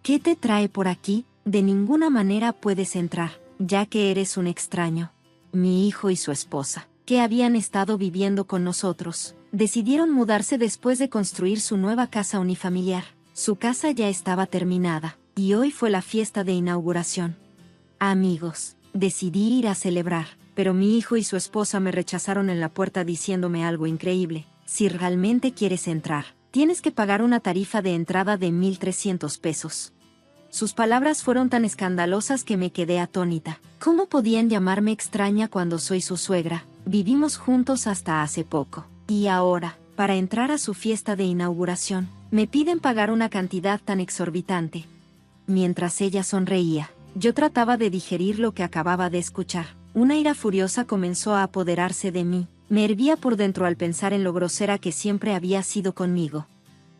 ¿Qué te trae por aquí? De ninguna manera puedes entrar, ya que eres un extraño. Mi hijo y su esposa, que habían estado viviendo con nosotros, decidieron mudarse después de construir su nueva casa unifamiliar. Su casa ya estaba terminada, y hoy fue la fiesta de inauguración. Amigos, decidí ir a celebrar, pero mi hijo y su esposa me rechazaron en la puerta diciéndome algo increíble. Si realmente quieres entrar, tienes que pagar una tarifa de entrada de 1,300 pesos. Sus palabras fueron tan escandalosas que me quedé atónita. ¿Cómo podían llamarme extraña cuando soy su suegra? Vivimos juntos hasta hace poco. Y ahora, para entrar a su fiesta de inauguración, me piden pagar una cantidad tan exorbitante. Mientras ella sonreía, yo trataba de digerir lo que acababa de escuchar. Una ira furiosa comenzó a apoderarse de mí. Me hervía por dentro al pensar en lo grosera que siempre había sido conmigo.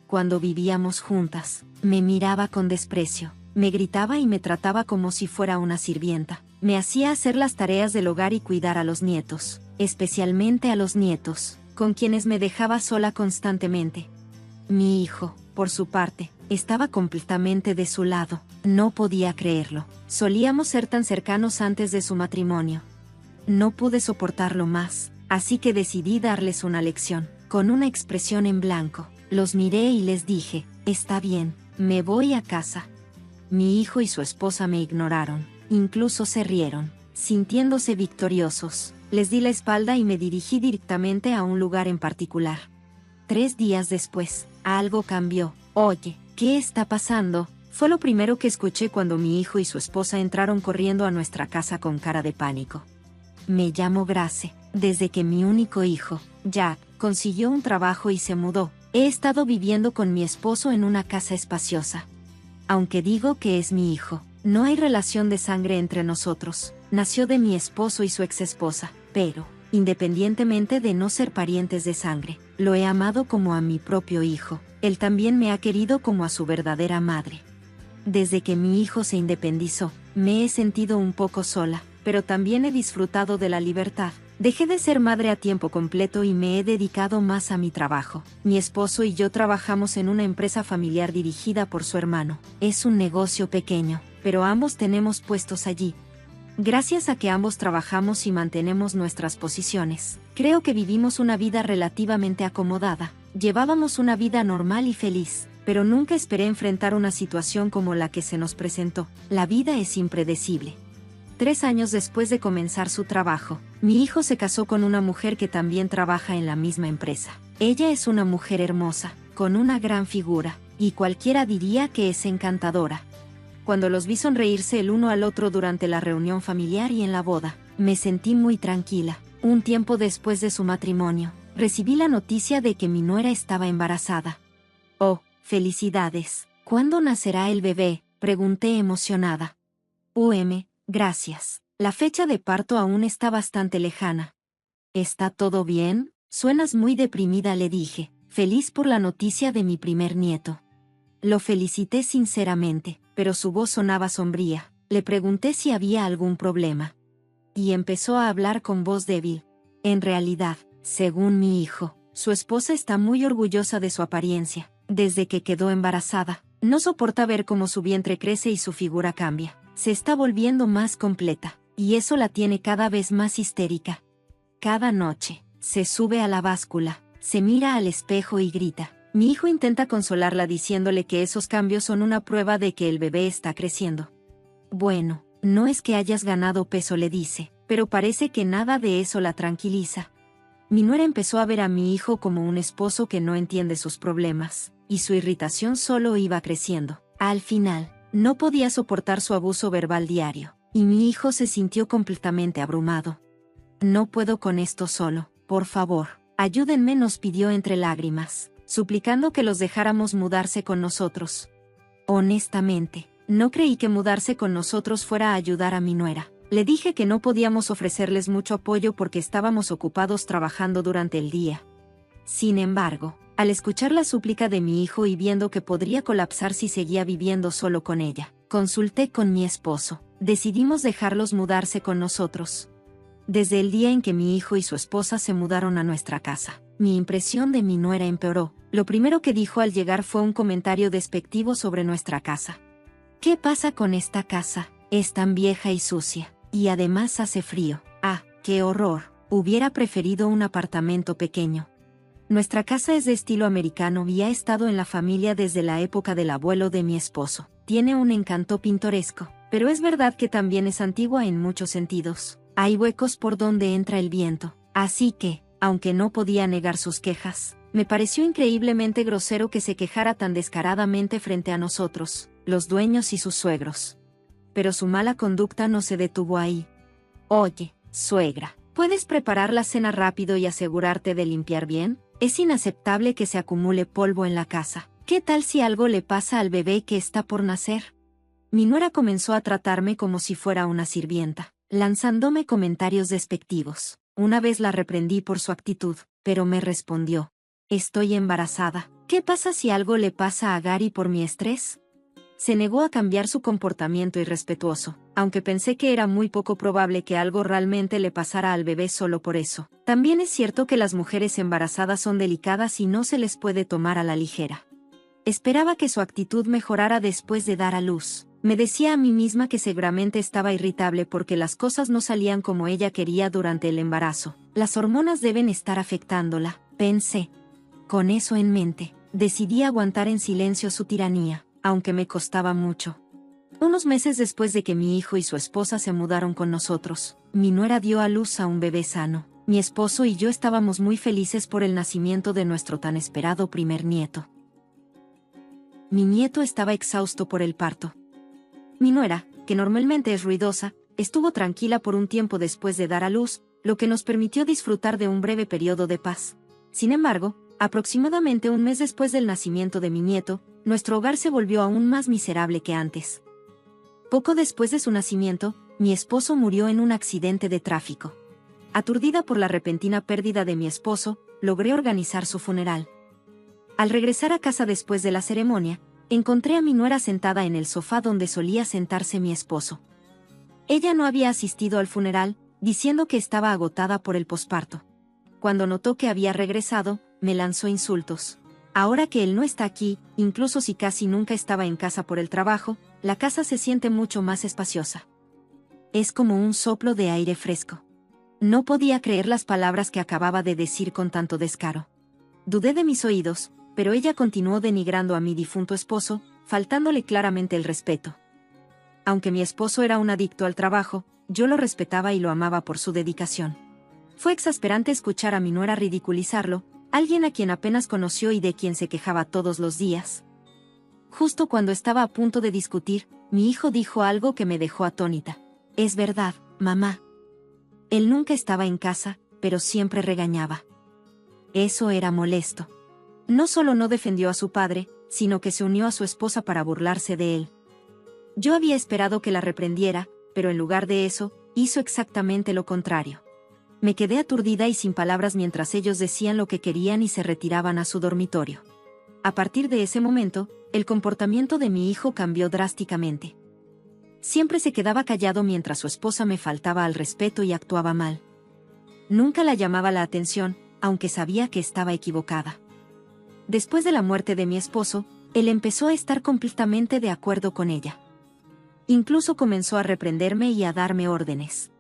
Cuando vivíamos juntas, me miraba con desprecio, me gritaba y me trataba como si fuera una sirvienta. Me hacía hacer las tareas del hogar y cuidar a los nietos, especialmente a los nietos, con quienes me dejaba sola constantemente. Mi hijo, por su parte, estaba completamente de su lado. No podía creerlo. Solíamos ser tan cercanos antes de su matrimonio. No pude soportarlo más, así que decidí darles una lección. Con una expresión en blanco, los miré y les dije, está bien, me voy a casa. Mi hijo y su esposa me ignoraron, incluso se rieron, sintiéndose victoriosos. Les di la espalda y me dirigí directamente a un lugar en particular. 3 días después, algo cambió. Oye, ¿qué está pasando? Fue lo primero que escuché cuando mi hijo y su esposa entraron corriendo a nuestra casa con cara de pánico. Me llamo Grace. Desde que mi único hijo, Jack, consiguió un trabajo y se mudó, he estado viviendo con mi esposo en una casa espaciosa. Aunque digo que es mi hijo, no hay relación de sangre entre nosotros. Nació de mi esposo y su exesposa, pero, independientemente de no ser parientes de sangre, lo he amado como a mi propio hijo. Él también me ha querido como a su verdadera madre. Desde que mi hijo se independizó, me he sentido un poco sola, pero también he disfrutado de la libertad. Dejé de ser madre a tiempo completo y me he dedicado más a mi trabajo. Mi esposo y yo trabajamos en una empresa familiar dirigida por su hermano. Es un negocio pequeño, pero ambos tenemos puestos allí. Gracias a que ambos trabajamos y mantenemos nuestras posiciones, creo que vivimos una vida relativamente acomodada. Llevábamos una vida normal y feliz, pero nunca esperé enfrentar una situación como la que se nos presentó. La vida es impredecible. 3 años después de comenzar su trabajo, mi hijo se casó con una mujer que también trabaja en la misma empresa. Ella es una mujer hermosa, con una gran figura, y cualquiera diría que es encantadora. Cuando los vi sonreírse el uno al otro durante la reunión familiar y en la boda, me sentí muy tranquila. Un tiempo después de su matrimonio, recibí la noticia de que mi nuera estaba embarazada. Oh, felicidades. ¿Cuándo nacerá el bebé?, pregunté emocionada. Gracias. La fecha de parto aún está bastante lejana. ¿Está todo bien? Suenas muy deprimida, le dije, feliz por la noticia de mi primer nieto. Lo felicité sinceramente, pero su voz sonaba sombría. Le pregunté si había algún problema. Y empezó a hablar con voz débil. En realidad, según mi hijo, su esposa está muy orgullosa de su apariencia. Desde que quedó embarazada, no soporta ver cómo su vientre crece y su figura cambia. Se está volviendo más completa, y eso la tiene cada vez más histérica. Cada noche, se sube a la báscula, se mira al espejo y grita. Mi hijo intenta consolarla diciéndole que esos cambios son una prueba de que el bebé está creciendo. Bueno, no es que hayas ganado peso, le dice, pero parece que nada de eso la tranquiliza. Mi nuera empezó a ver a mi hijo como un esposo que no entiende sus problemas, y su irritación solo iba creciendo. Al final, no podía soportar su abuso verbal diario, y mi hijo se sintió completamente abrumado. No puedo con esto solo, por favor, ayúdenme, nos pidió entre lágrimas, suplicando que los dejáramos mudarse con nosotros. Honestamente, no creí que mudarse con nosotros fuera a ayudar a mi nuera. Le dije que no podíamos ofrecerles mucho apoyo porque estábamos ocupados trabajando durante el día. Sin embargo, al escuchar la súplica de mi hijo y viendo que podría colapsar si seguía viviendo solo con ella, consulté con mi esposo. Decidimos dejarlos mudarse con nosotros. Desde el día en que mi hijo y su esposa se mudaron a nuestra casa, mi impresión de mi nuera empeoró. Lo primero que dijo al llegar fue un comentario despectivo sobre nuestra casa. ¿Qué pasa con esta casa? Es tan vieja y sucia. Y además hace frío. ¡Ah, qué horror! Hubiera preferido un apartamento pequeño. Nuestra casa es de estilo americano y ha estado en la familia desde la época del abuelo de mi esposo. Tiene un encanto pintoresco, pero es verdad que también es antigua en muchos sentidos. Hay huecos por donde entra el viento. Así que, aunque no podía negar sus quejas, me pareció increíblemente grosero que se quejara tan descaradamente frente a nosotros, los dueños y sus suegros. Pero su mala conducta no se detuvo ahí. Oye, suegra, ¿puedes preparar la cena rápido y asegurarte de limpiar bien? Es inaceptable que se acumule polvo en la casa. ¿Qué tal si algo le pasa al bebé que está por nacer? Mi nuera comenzó a tratarme como si fuera una sirvienta, lanzándome comentarios despectivos. Una vez la reprendí por su actitud, pero me respondió: estoy embarazada. ¿Qué pasa si algo le pasa a Gary por mi estrés? Se negó a cambiar su comportamiento irrespetuoso, aunque pensé que era muy poco probable que algo realmente le pasara al bebé solo por eso. También es cierto que las mujeres embarazadas son delicadas y no se les puede tomar a la ligera. Esperaba que su actitud mejorara después de dar a luz. Me decía a mí misma que seguramente estaba irritable porque las cosas no salían como ella quería durante el embarazo. Las hormonas deben estar afectándola, pensé. Con eso en mente, decidí aguantar en silencio su tiranía, aunque me costaba mucho. Unos meses después de que mi hijo y su esposa se mudaron con nosotros, mi nuera dio a luz a un bebé sano. Mi esposo y yo estábamos muy felices por el nacimiento de nuestro tan esperado primer nieto. Mi nieto estaba exhausto por el parto. Mi nuera, que normalmente es ruidosa, estuvo tranquila por un tiempo después de dar a luz, lo que nos permitió disfrutar de un breve periodo de paz. Sin embargo, aproximadamente un mes después del nacimiento de mi nieto, nuestro hogar se volvió aún más miserable que antes. Poco después de su nacimiento, mi esposo murió en un accidente de tráfico. Aturdida por la repentina pérdida de mi esposo, logré organizar su funeral. Al regresar a casa después de la ceremonia, encontré a mi nuera sentada en el sofá donde solía sentarse mi esposo. Ella no había asistido al funeral, diciendo que estaba agotada por el posparto. Cuando notó que había regresado, me lanzó insultos. Ahora que él no está aquí, incluso si casi nunca estaba en casa por el trabajo, la casa se siente mucho más espaciosa. Es como un soplo de aire fresco. No podía creer las palabras que acababa de decir con tanto descaro. Dudé de mis oídos, pero ella continuó denigrando a mi difunto esposo, faltándole claramente el respeto. Aunque mi esposo era un adicto al trabajo, yo lo respetaba y lo amaba por su dedicación. Fue exasperante escuchar a mi nuera ridiculizarlo, alguien a quien apenas conoció y de quien se quejaba todos los días. Justo cuando estaba a punto de discutir, mi hijo dijo algo que me dejó atónita. Es verdad, mamá. Él nunca estaba en casa, pero siempre regañaba. Eso era molesto. No solo no defendió a su padre, sino que se unió a su esposa para burlarse de él. Yo había esperado que la reprendiera, pero en lugar de eso, hizo exactamente lo contrario. Me quedé aturdida y sin palabras mientras ellos decían lo que querían y se retiraban a su dormitorio. A partir de ese momento, el comportamiento de mi hijo cambió drásticamente. Siempre se quedaba callado mientras su esposa me faltaba al respeto y actuaba mal. Nunca la llamaba la atención, aunque sabía que estaba equivocada. Después de la muerte de mi esposo, él empezó a estar completamente de acuerdo con ella. Incluso comenzó a reprenderme y a darme órdenes.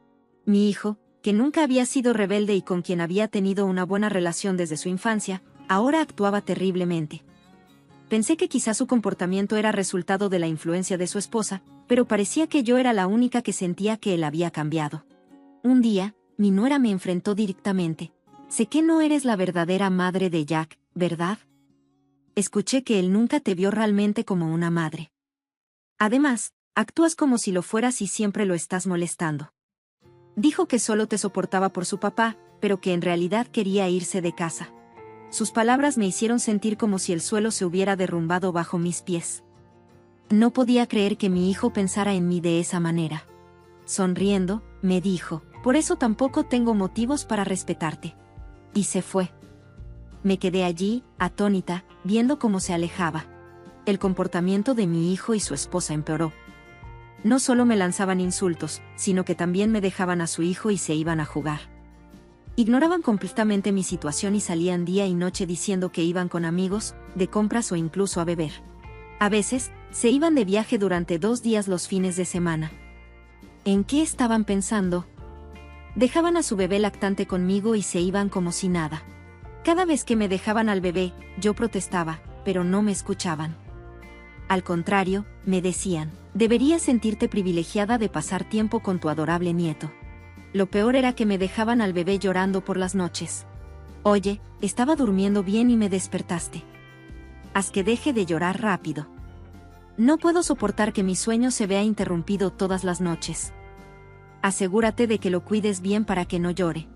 Mi hijo, que nunca había sido rebelde y con quien había tenido una buena relación desde su infancia, ahora actuaba terriblemente. Pensé que quizá su comportamiento era resultado de la influencia de su esposa, pero parecía que yo era la única que sentía que él había cambiado. Un día, mi nuera me enfrentó directamente. Sé que no eres la verdadera madre de Jack, ¿verdad? Escuché que él nunca te vio realmente como una madre. Además, actúas como si lo fueras y siempre lo estás molestando. Dijo que solo te soportaba por su papá, pero que en realidad quería irse de casa. Sus palabras me hicieron sentir como si el suelo se hubiera derrumbado bajo mis pies. No podía creer que mi hijo pensara en mí de esa manera. Sonriendo, me dijo, por eso tampoco tengo motivos para respetarte. Y se fue. Me quedé allí, atónita, viendo cómo se alejaba. El comportamiento de mi hijo y su esposa empeoró. No solo me lanzaban insultos, sino que también me dejaban a su hijo y se iban a jugar. Ignoraban completamente mi situación y salían día y noche diciendo que iban con amigos, de compras o incluso a beber. A veces, Se iban de viaje durante 2 días los fines de semana. ¿En qué estaban pensando? Dejaban a su bebé lactante conmigo y se iban como si nada. Cada vez que me dejaban al bebé, yo protestaba, pero no me escuchaban. Al contrario, me decían, deberías sentirte privilegiada de pasar tiempo con tu adorable nieto. Lo peor era que me dejaban al bebé llorando por las noches. Oye, estaba durmiendo bien y me despertaste. Haz que deje de llorar rápido. No puedo soportar que mi sueño se vea interrumpido todas las noches. Asegúrate de que lo cuides bien para que no llore.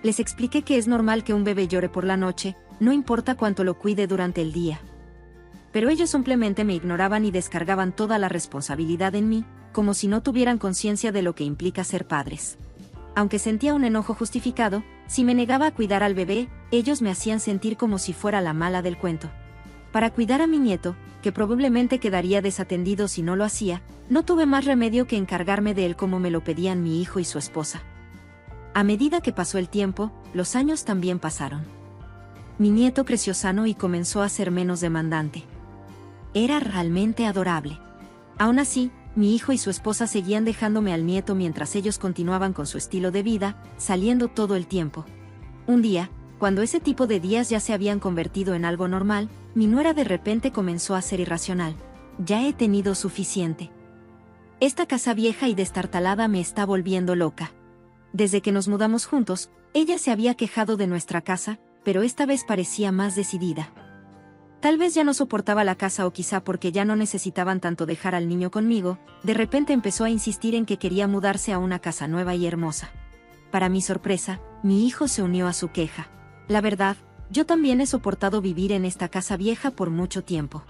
Les expliqué que es normal que un bebé llore por la noche, no importa cuánto lo cuide durante el día. Pero ellos simplemente me ignoraban y descargaban toda la responsabilidad en mí, como si no tuvieran conciencia de lo que implica ser padres. Aunque sentía un enojo justificado, si me negaba a cuidar al bebé, ellos me hacían sentir como si fuera la mala del cuento. Para cuidar a mi nieto, que probablemente quedaría desatendido si no lo hacía, no tuve más remedio que encargarme de él como me lo pedían mi hijo y su esposa. A medida que pasó el tiempo, los años también pasaron. Mi nieto creció sano y comenzó a ser menos demandante. Era realmente adorable. Aún así, mi hijo y su esposa seguían dejándome al nieto mientras ellos continuaban con su estilo de vida, saliendo todo el tiempo. Un día, cuando ese tipo de días ya se habían convertido en algo normal, mi nuera de repente comenzó a ser irracional. Ya he tenido suficiente. Esta casa vieja y destartalada me está volviendo loca. Desde que nos mudamos juntos, ella se había quejado de nuestra casa, pero esta vez parecía más decidida. Tal vez ya no soportaba la casa o quizá porque ya no necesitaban tanto dejar al niño conmigo, de repente empezó a insistir en que quería mudarse a una casa nueva y hermosa. Para mi sorpresa, mi hijo se unió a su queja. La verdad, yo también he soportado vivir en esta casa vieja por mucho tiempo.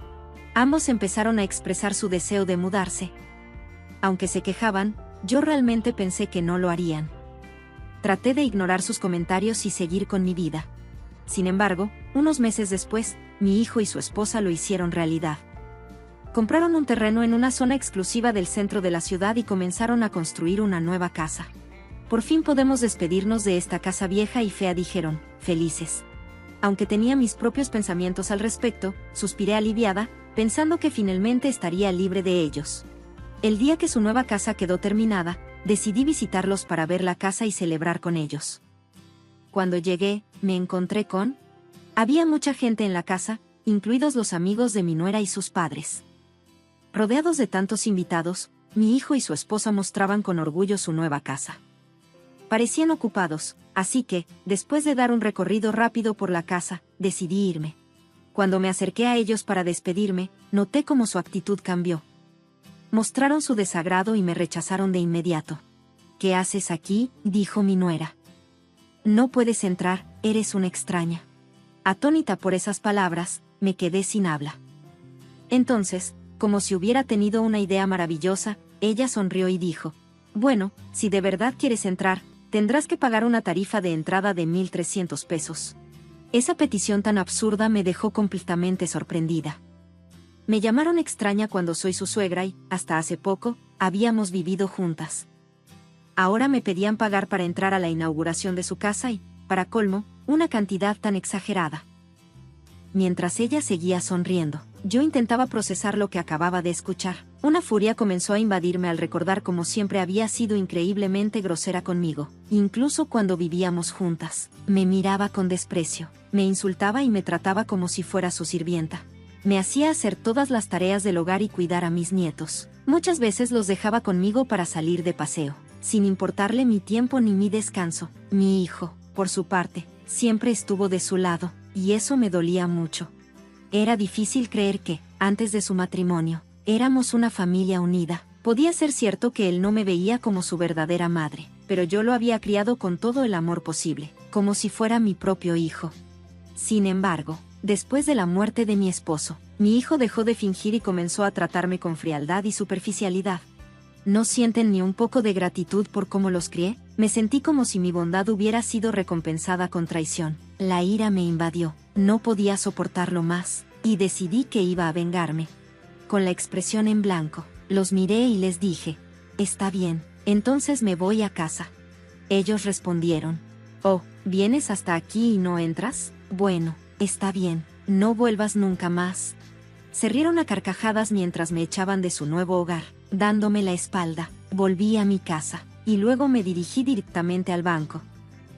Ambos empezaron a expresar su deseo de mudarse. Aunque se quejaban, yo realmente pensé que no lo harían. Traté de ignorar sus comentarios y seguir con mi vida. Sin embargo, unos meses después, mi hijo y su esposa lo hicieron realidad. Compraron un terreno en una zona exclusiva del centro de la ciudad y comenzaron a construir una nueva casa. Por fin podemos despedirnos de esta casa vieja y fea, dijeron, felices. Aunque tenía mis propios pensamientos al respecto, suspiré aliviada, pensando que finalmente estaría libre de ellos. El día que su nueva casa quedó terminada, decidí visitarlos para ver la casa y celebrar con ellos. Cuando llegué, me encontré con... Había mucha gente en la casa, incluidos los amigos de mi nuera y sus padres. Rodeados de tantos invitados, mi hijo y su esposa mostraban con orgullo su nueva casa. Parecían ocupados, así que, después de dar un recorrido rápido por la casa, decidí irme. Cuando me acerqué a ellos para despedirme, noté cómo su actitud cambió. Mostraron su desagrado y me rechazaron de inmediato. ¿Qué haces aquí?, dijo mi nuera. No puedes entrar, eres una extraña. Atónita por esas palabras, me quedé sin habla. Entonces, como si hubiera tenido una idea maravillosa, ella sonrió y dijo, bueno, si de verdad quieres entrar, tendrás que pagar una tarifa de entrada de 1,300 pesos. Esa petición tan absurda me dejó completamente sorprendida. Me llamaron extraña cuando soy su suegra y, hasta hace poco, habíamos vivido juntas. Ahora me pedían pagar para entrar a la inauguración de su casa y, para colmo, una cantidad tan exagerada. Mientras ella seguía sonriendo, yo intentaba procesar lo que acababa de escuchar. Una furia comenzó a invadirme al recordar cómo siempre había sido increíblemente grosera conmigo, incluso cuando vivíamos juntas. Me miraba con desprecio, me insultaba y me trataba como si fuera su sirvienta. Me hacía hacer todas las tareas del hogar y cuidar a mis nietos. Muchas veces los dejaba conmigo para salir de paseo, sin importarle mi tiempo ni mi descanso. Mi hijo, por su parte, siempre estuvo de su lado, y eso me dolía mucho. Era difícil creer que, antes de su matrimonio, éramos una familia unida. Podía ser cierto que él no me veía como su verdadera madre, pero yo lo había criado con todo el amor posible, como si fuera mi propio hijo. Sin embargo, después de la muerte de mi esposo, mi hijo dejó de fingir y comenzó a tratarme con frialdad y superficialidad. ¿No sienten ni un poco de gratitud por cómo los crié? Me sentí como si mi bondad hubiera sido recompensada con traición. La ira me invadió, no podía soportarlo más, y decidí que iba a vengarme. Con la expresión en blanco, los miré y les dije, está bien, entonces me voy a casa. Ellos respondieron, oh, ¿vienes hasta aquí y no entras? Bueno, está bien, no vuelvas nunca más. Se rieron a carcajadas mientras me echaban de su nuevo hogar, dándome la espalda. Volví a mi casa, y luego me dirigí directamente al banco.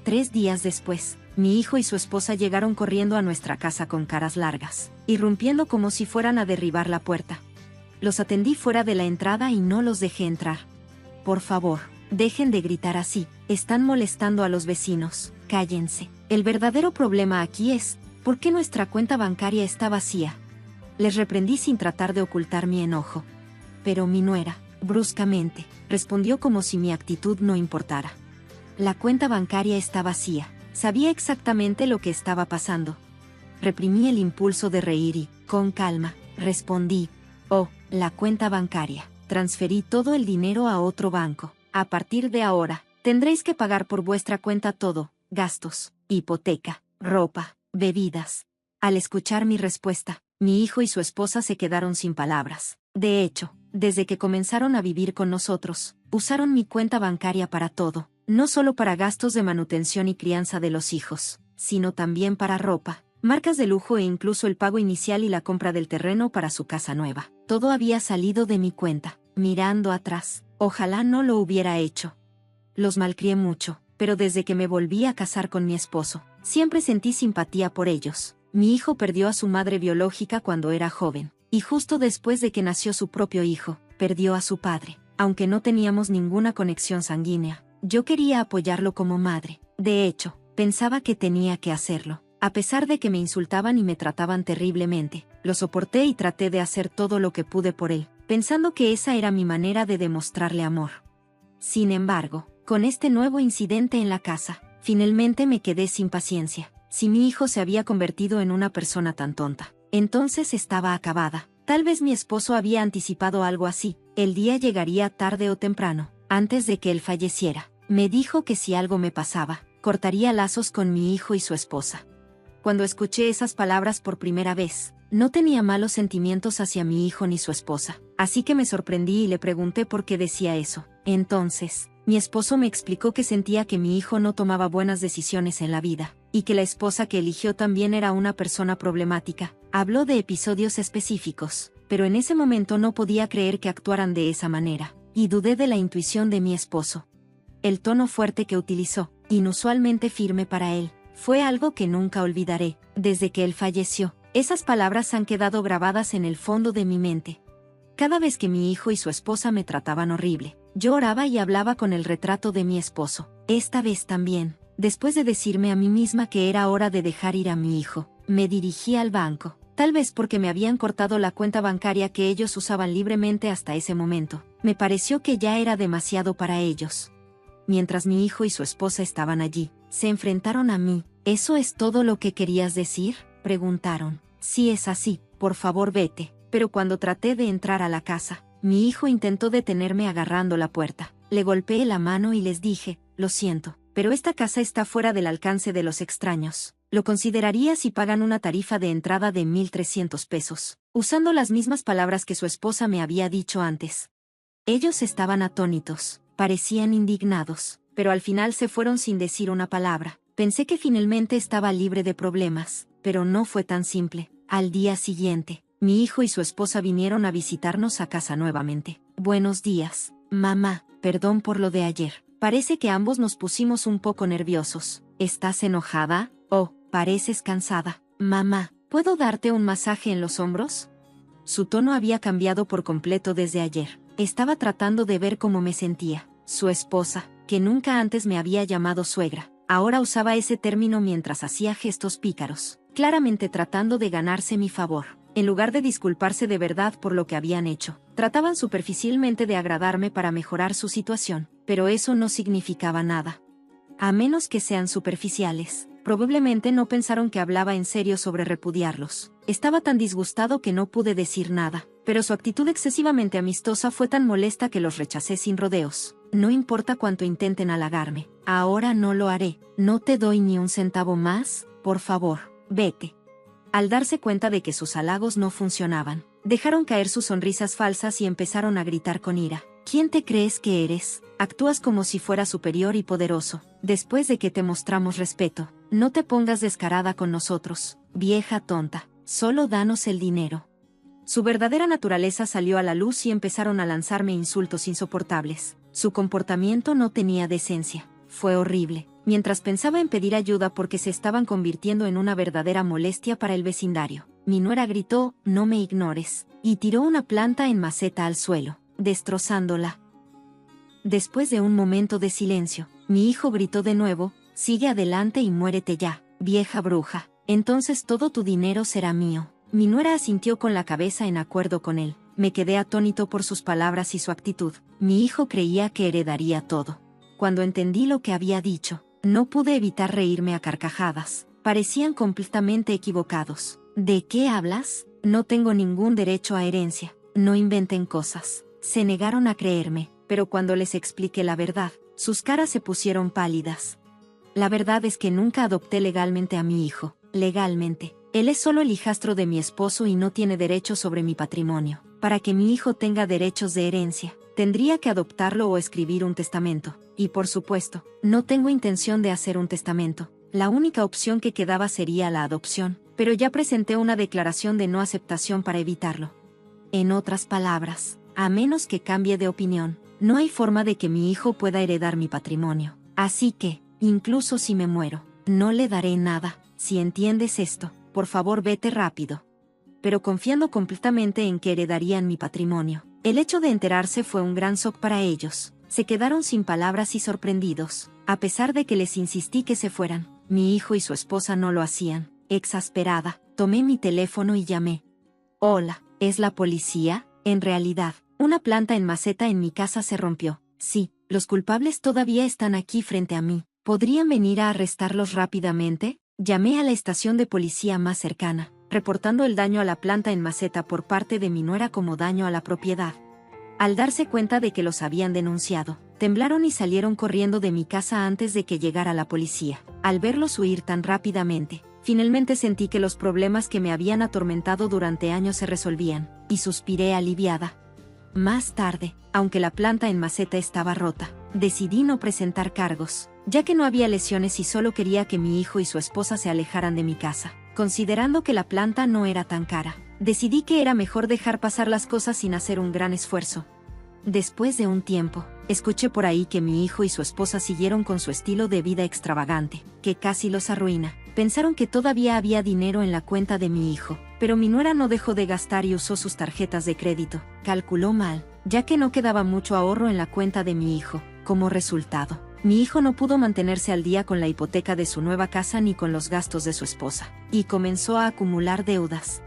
3 días después, mi hijo y su esposa llegaron corriendo a nuestra casa con caras largas, irrumpiendo como si fueran a derribar la puerta. Los atendí fuera de la entrada y no los dejé entrar. Por favor, dejen de gritar así, están molestando a los vecinos, cállense. El verdadero problema aquí es, ¿por qué nuestra cuenta bancaria está vacía? Les reprendí sin tratar de ocultar mi enojo. Pero mi nuera, bruscamente, respondió como si mi actitud no importara. La cuenta bancaria está vacía. Sabía exactamente lo que estaba pasando. Reprimí el impulso de reír y, con calma, respondí: oh, la cuenta bancaria. Transferí todo el dinero a otro banco. A partir de ahora, tendréis que pagar por vuestra cuenta todo: gastos, hipoteca, ropa, bebidas. Al escuchar mi respuesta, mi hijo y su esposa se quedaron sin palabras. De hecho, desde que comenzaron a vivir con nosotros, usaron mi cuenta bancaria para todo, no solo para gastos de manutención y crianza de los hijos, sino también para ropa, marcas de lujo e incluso el pago inicial y la compra del terreno para su casa nueva. Todo había salido de mi cuenta. Mirando atrás, ojalá no lo hubiera hecho. Los malcrié mucho, pero desde que me volví a casar con mi esposo, siempre sentí simpatía por ellos. Mi hijo perdió a su madre biológica cuando era joven, y justo después de que nació su propio hijo, perdió a su padre. Aunque no teníamos ninguna conexión sanguínea, yo quería apoyarlo como madre. De hecho, pensaba que tenía que hacerlo. A pesar de que me insultaban y me trataban terriblemente, lo soporté y traté de hacer todo lo que pude por él, pensando que esa era mi manera de demostrarle amor. Sin embargo, con este nuevo incidente en la casa, finalmente me quedé sin paciencia. Si mi hijo se había convertido en una persona tan tonta, entonces estaba acabada. Tal vez mi esposo había anticipado algo así. El día llegaría tarde o temprano, antes de que él falleciera. Me dijo que si algo me pasaba, cortaría lazos con mi hijo y su esposa. Cuando escuché esas palabras por primera vez, no tenía malos sentimientos hacia mi hijo ni su esposa, así que me sorprendí y le pregunté por qué decía eso. Entonces, mi esposo me explicó que sentía que mi hijo no tomaba buenas decisiones en la vida, y que la esposa que eligió también era una persona problemática. Habló de episodios específicos, pero en ese momento no podía creer que actuaran de esa manera, y dudé de la intuición de mi esposo. El tono fuerte que utilizó, inusualmente firme para él, fue algo que nunca olvidaré. Desde que él falleció, esas palabras han quedado grabadas en el fondo de mi mente. Cada vez que mi hijo y su esposa me trataban horrible, yo oraba y hablaba con el retrato de mi esposo. Esta vez también, después de decirme a mí misma que era hora de dejar ir a mi hijo, me dirigí al banco, tal vez porque me habían cortado la cuenta bancaria que ellos usaban libremente hasta ese momento. Me pareció que ya era demasiado para ellos. Mientras mi hijo y su esposa estaban allí, se enfrentaron a mí. ¿Eso es todo lo que querías decir?, preguntaron. Si es así, por favor vete. Pero cuando traté de entrar a la casa, mi hijo intentó detenerme agarrando la puerta. Le golpeé la mano y les dije: lo siento, pero esta casa está fuera del alcance de los extraños. Lo consideraría si pagan una tarifa de entrada de 1,300 pesos, usando las mismas palabras que su esposa me había dicho antes. Ellos estaban atónitos, parecían indignados, pero al final se fueron sin decir una palabra. Pensé que finalmente estaba libre de problemas, pero no fue tan simple. Al día siguiente, mi hijo y su esposa vinieron a visitarnos a casa nuevamente. Buenos días, mamá, perdón por lo de ayer. Parece que ambos nos pusimos un poco nerviosos. ¿Estás enojada? Oh, pareces cansada. Mamá, ¿puedo darte un masaje en los hombros? Su tono había cambiado por completo desde ayer. Estaba tratando de ver cómo me sentía. Su esposa, que nunca antes me había llamado suegra, ahora usaba ese término mientras hacía gestos pícaros, claramente tratando de ganarse mi favor. En lugar de disculparse de verdad por lo que habían hecho, trataban superficialmente de agradarme para mejorar su situación, pero eso no significaba nada. A menos que sean superficiales, probablemente no pensaron que hablaba en serio sobre repudiarlos. Estaba tan disgustado que no pude decir nada, pero su actitud excesivamente amistosa fue tan molesta que los rechacé sin rodeos. No importa cuánto intenten halagarme, ahora no lo haré. No te doy ni un centavo más, por favor, vete. Al darse cuenta de que sus halagos no funcionaban, dejaron caer sus sonrisas falsas y empezaron a gritar con ira. ¿Quién te crees que eres? Actúas como si fueras superior y poderoso. Después de que te mostramos respeto, no te pongas descarada con nosotros, vieja tonta. Solo danos el dinero. Su verdadera naturaleza salió a la luz y empezaron a lanzarme insultos insoportables. Su comportamiento no tenía decencia. Fue horrible. Mientras pensaba en pedir ayuda porque se estaban convirtiendo en una verdadera molestia para el vecindario, mi nuera gritó, «No me ignores», y tiró una planta en maceta al suelo, destrozándola. Después de un momento de silencio, mi hijo gritó de nuevo, «Sigue adelante y muérete ya, vieja bruja, entonces todo tu dinero será mío». Mi nuera asintió con la cabeza en acuerdo con él. Me quedé atónito por sus palabras y su actitud. Mi hijo creía que heredaría todo. Cuando entendí lo que había dicho, no pude evitar reírme a carcajadas. Parecían completamente equivocados. ¿De qué hablas? No tengo ningún derecho a herencia. No inventen cosas. Se negaron a creerme, pero cuando les expliqué la verdad, sus caras se pusieron pálidas. La verdad es que nunca adopté legalmente a mi hijo. Legalmente. Él es solo el hijastro de mi esposo y no tiene derechos sobre mi patrimonio. Para que mi hijo tenga derechos de herencia, tendría que adoptarlo o escribir un testamento. Y por supuesto, no tengo intención de hacer un testamento. La única opción que quedaba sería la adopción, pero ya presenté una declaración de no aceptación para evitarlo. En otras palabras, a menos que cambie de opinión, no hay forma de que mi hijo pueda heredar mi patrimonio. Así que, incluso si me muero, no le daré nada. Si entiendes esto, por favor vete rápido. Pero confiando completamente en que heredarían mi patrimonio, el hecho de enterarse fue un gran shock para ellos. Se quedaron sin palabras y sorprendidos, a pesar de que les insistí que se fueran. Mi hijo y su esposa no lo hacían. Exasperada, tomé mi teléfono y llamé. Hola, ¿es la policía? En realidad, una planta en maceta en mi casa se rompió. Sí, los culpables todavía están aquí frente a mí. ¿Podrían venir a arrestarlos rápidamente? Llamé a la estación de policía más cercana, reportando el daño a la planta en maceta por parte de mi nuera como daño a la propiedad. Al darse cuenta de que los habían denunciado, temblaron y salieron corriendo de mi casa antes de que llegara la policía. Al verlos huir tan rápidamente, finalmente sentí que los problemas que me habían atormentado durante años se resolvían, y suspiré aliviada. Más tarde, aunque la planta en maceta estaba rota, decidí no presentar cargos, ya que no había lesiones y solo quería que mi hijo y su esposa se alejaran de mi casa. Considerando que la planta no era tan cara, decidí que era mejor dejar pasar las cosas sin hacer un gran esfuerzo. Después de un tiempo, escuché por ahí que mi hijo y su esposa siguieron con su estilo de vida extravagante, que casi los arruina. Pensaron que todavía había dinero en la cuenta de mi hijo, pero mi nuera no dejó de gastar y usó sus tarjetas de crédito. Calculó mal, ya que no quedaba mucho ahorro en la cuenta de mi hijo. Como resultado, mi hijo no pudo mantenerse al día con la hipoteca de su nueva casa ni con los gastos de su esposa, y comenzó a acumular deudas.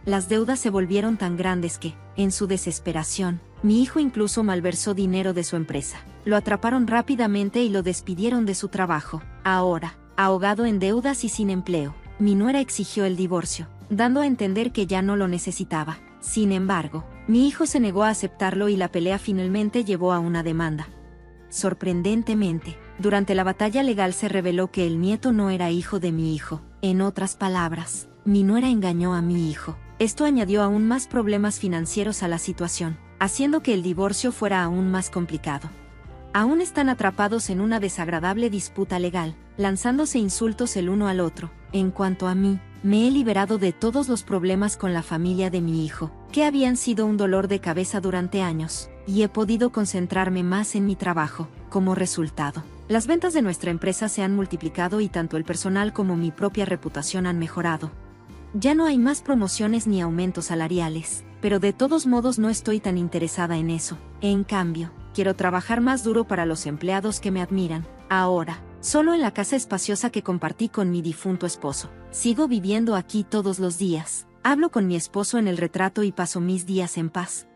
Las deudas se volvieron tan grandes que, en su desesperación, mi hijo incluso malversó dinero de su empresa. Lo atraparon rápidamente y lo despidieron de su trabajo. Ahora, ahogado en deudas y sin empleo, mi nuera exigió el divorcio, dando a entender que ya no lo necesitaba. Sin embargo, mi hijo se negó a aceptarlo y la pelea finalmente llevó a una demanda. Sorprendentemente, durante la batalla legal se reveló que el nieto no era hijo de mi hijo. En otras palabras, mi nuera engañó a mi hijo. Esto añadió aún más problemas financieros a la situación, haciendo que el divorcio fuera aún más complicado. Aún están atrapados en una desagradable disputa legal, lanzándose insultos el uno al otro. En cuanto a mí, me he liberado de todos los problemas con la familia de mi hijo, que habían sido un dolor de cabeza durante años, y he podido concentrarme más en mi trabajo. Como resultado, las ventas de nuestra empresa se han multiplicado y tanto el personal como mi propia reputación han mejorado. Ya no hay más promociones ni aumentos salariales, pero de todos modos no estoy tan interesada en eso. En cambio, quiero trabajar más duro para los empleados que me admiran. Ahora, solo en la casa espaciosa que compartí con mi difunto esposo. Sigo viviendo aquí todos los días. Hablo con mi esposo en el retrato y paso mis días en paz.